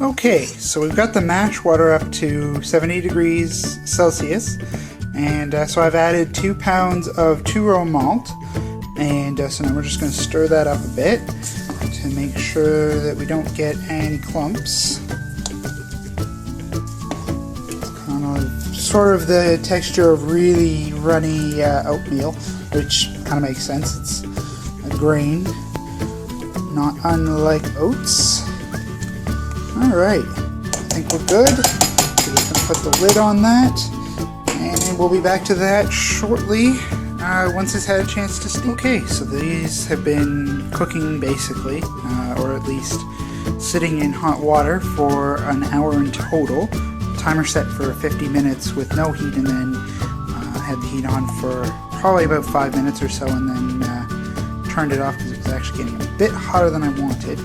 Okay, so we've got the mash water up to 70 degrees Celsius, and so I've added 2 pounds of 2-row malt, and so now we're just going to stir that up a bit to make sure that we don't get any clumps. Kind of sort of the texture of really runny oatmeal, which kind of makes sense. It's a grain, not unlike oats. Alright, I think we're good. So we're just going to put the lid on that, and we'll be back to that shortly once it's had a chance to steam. Okay, so these have been cooking basically, or at least sitting in hot water for an hour in total. Timer set for 50 minutes with no heat, and then had the heat on for probably about 5 minutes or so, and then turned it off because it was actually getting a bit hotter than I wanted.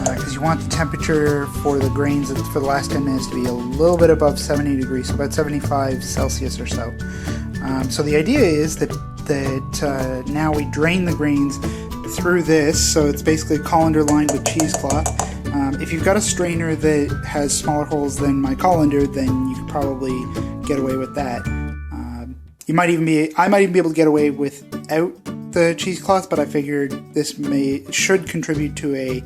Because you want the temperature for the grains for the last 10 minutes to be a little bit above 70 degrees, so about 75 Celsius or so. So the idea is that now we drain the grains through this, so it's basically a colander lined with cheesecloth. If you've got a strainer that has smaller holes than my colander, then you could probably get away with that. I might even be able to get away without the cheesecloth, but I figured this should contribute to a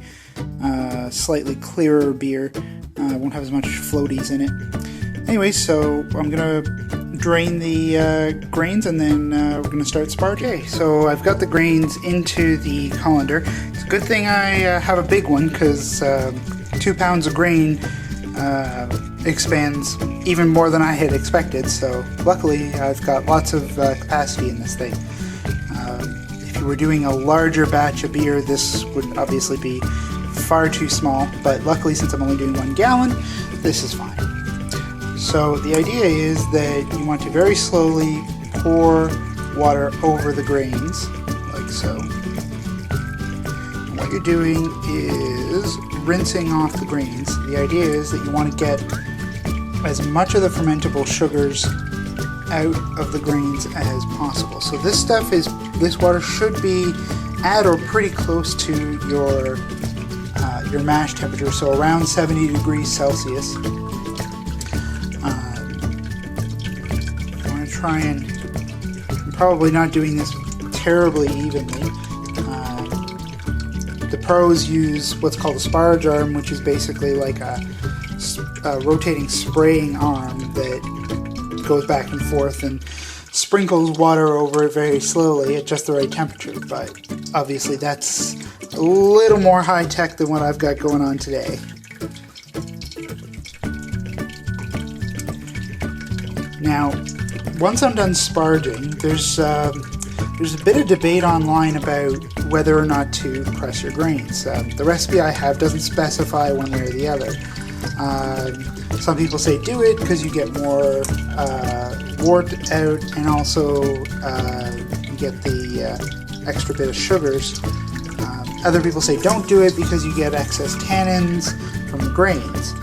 slightly clearer beer. Won't have as much floaties in it. Anyway, so I'm gonna drain the grains, and then we're gonna start sparging. Okay, so I've got the grains into the colander. It's a good thing I have a big one, because 2 pounds of grain expands even more than I had expected, so luckily I've got lots of capacity in this thing. If you were doing a larger batch of beer, this would obviously be far too small, but luckily since I'm only doing 1 gallon, this is fine. So the idea is that you want to very slowly pour water over the grains, like so. And what you're doing is rinsing off the grains. The idea is that you want to get as much of the fermentable sugars out of the grains as possible. So this water should be at or pretty close to your mash temperature, so around 70 degrees Celsius. I'm probably not doing this terribly evenly. The pros use what's called a sparge arm, which is basically like a rotating spraying arm that goes back and forth and sprinkles water over it very slowly at just the right temperature, but obviously that's a little more high-tech than what I've got going on today. Now, once I'm done sparging, there's a bit of debate online about whether or not to press your grains. The recipe I have doesn't specify one way or the other. Some people say do it because you get more wort out, and also you get the extra bit of sugars. Other people say don't do it because you get excess tannins from the grains.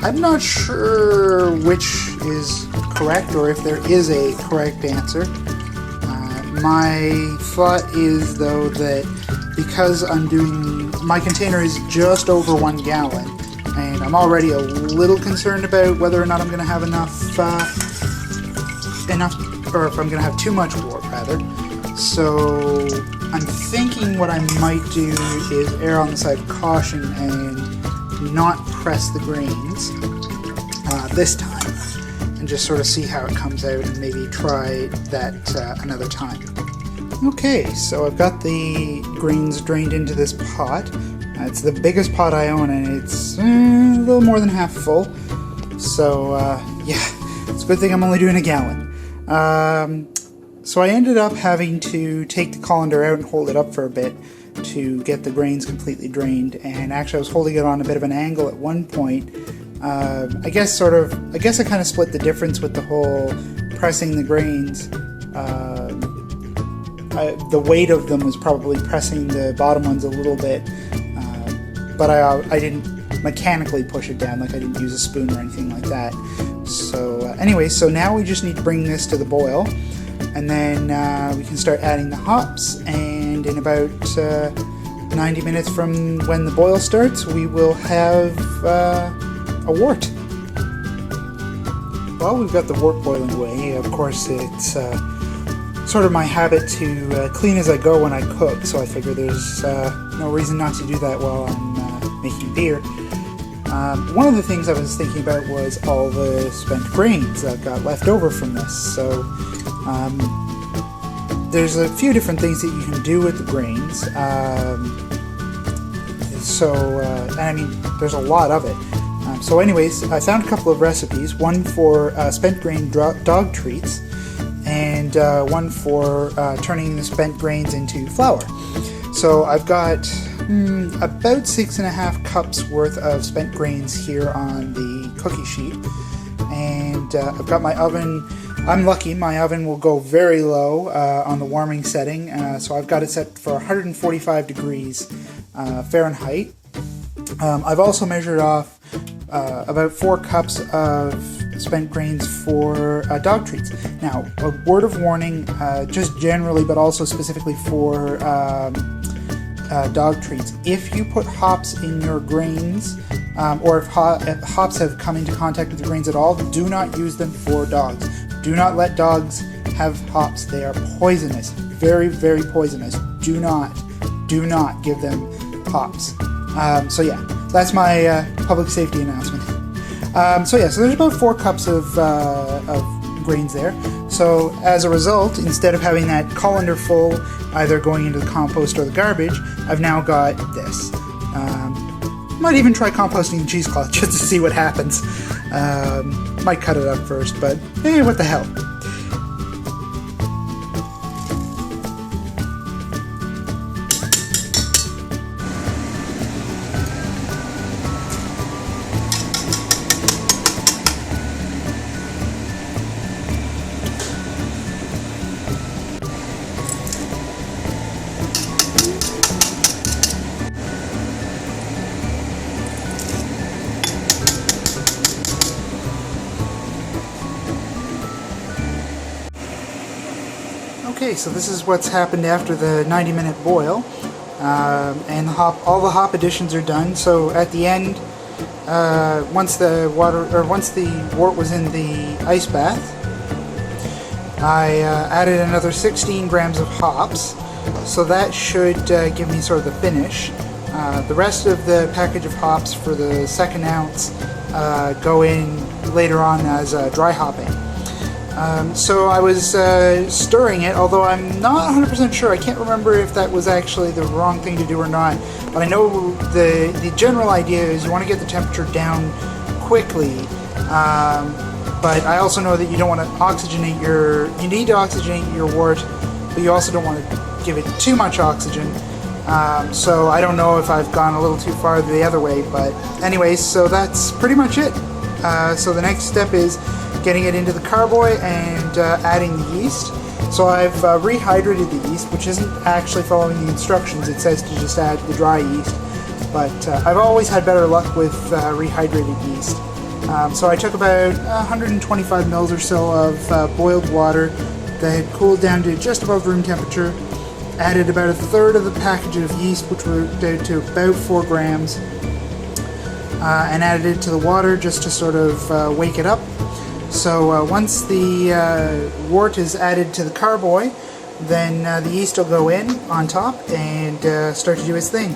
I'm not sure which is correct, or if there is a correct answer. My thought is, though, that because my container is just over 1 gallon, and I'm already a little concerned about whether or not I'm going to have enough, or if I'm going to have too much wort, rather. So I'm thinking what I might do is err on the side of caution and not press the grains this time, and just sort of see how it comes out, and maybe try that another time. Okay, so I've got the grains drained into this pot. It's the biggest pot I own, and it's a little more than half full. So yeah, it's a good thing I'm only doing 1 gallon. So I ended up having to take the colander out and hold it up for a bit to get the grains completely drained, and actually I was holding it on a bit of an angle at one point. I guess I kind of split the difference with the whole pressing the grains. The weight of them was probably pressing the bottom ones a little bit, but I didn't mechanically push it down, like I didn't use a spoon or anything like that. So anyway, so now we just need to bring this to the boil, and then we can start adding the hops, and in about 90 minutes from when the boil starts, we will have a wort. Well, we've got the wort boiling away. Of course, it's sort of my habit to clean as I go when I cook, so I figure there's no reason not to do that while I'm making beer. One of the things I was thinking about was all the spent grains that got left over from this. So there's a few different things that you can do with the grains. And I mean, there's a lot of it. So anyways, I found a couple of recipes, one for spent grain dog treats, and one for turning the spent grains into flour. So I've got about 6.5 cups worth of spent grains here on the cookie sheet, and I've got my oven. I'm lucky, my oven will go very low on the warming setting, so I've got it set for 145 degrees Fahrenheit. I've also measured off about 4 cups of spent grains for dog treats. Now, a word of warning, just generally, but also specifically for dog treats. If you put hops in your grains, or if hops have come into contact with the grains at all, do not use them for dogs. Do not let dogs have hops. They are poisonous. Very, very poisonous. Do not give them hops. So yeah, that's my public safety announcement. So there's about 4 cups of grains there. So as a result, instead of having that colander full either going into the compost or the garbage, I've now got this. Might even try composting the cheesecloth just to see what happens. Might cut it up first, but hey, what the hell. Okay, so this is what's happened after the 90-minute boil, and all the hop additions are done. So at the end, once the wort was in the ice bath, I added another 16 grams of hops. So that should give me sort of the finish. The rest of the package of hops for the second ounce go in later on as dry hopping. So I was stirring it, although I'm not 100% sure. I can't remember if that was actually the wrong thing to do or not. But I know the general idea is you want to get the temperature down quickly. But I also know that you don't want to oxygenate you need to oxygenate your wort, but you also don't want to give it too much oxygen. So I don't know if I've gone a little too far the other way, but anyways, so that's pretty much it. So the next step is getting it into the carboy and adding the yeast. So I've rehydrated the yeast, which isn't actually following the instructions. It says to just add the dry yeast, but I've always had better luck with rehydrated yeast. So I took about 125 mils or so of boiled water that had cooled down to just above room temperature, added about 1/3 of the package of yeast, which worked out to about 4 grams, and added it to the water just to sort of wake it up. So once the wort is added to the carboy, then the yeast will go in on top and start to do its thing.